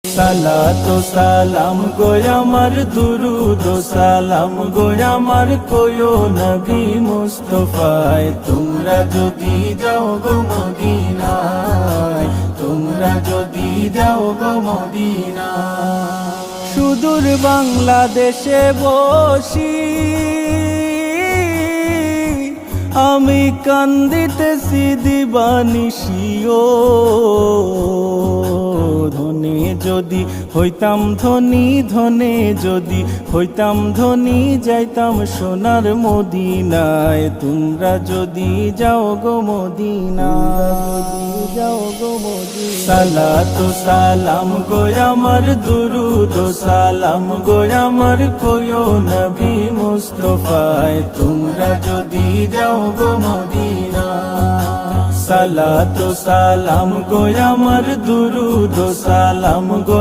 সালাতু সালাম গো আমার দুরুদ ও সালাম গো আমার কোয়ো নবী মুস্তাফায় তোমরা যদি যাও গো মদিনায় তোমরা যদি যাও গো মদিনায় সুদূর বাংলাদেশে বসি আমি কান্দিতেছি দিবানিশিও ধনে যদি হইতাম ধনী ধনে যদি হইতাম ধনী যাইতাম সোনার মদিনায় তোমরা যদি যাও গো মদিনায় যাও গো মদিনায় সালাতু সালাম গো আমার দুরুদ ও সালাম গো আমার কোয়ো নবী মুস্তাফায় তোমরা যদি যাও গো মদিনায় সালাতু সালাম গো আমার দুরুদ ও সালাম গো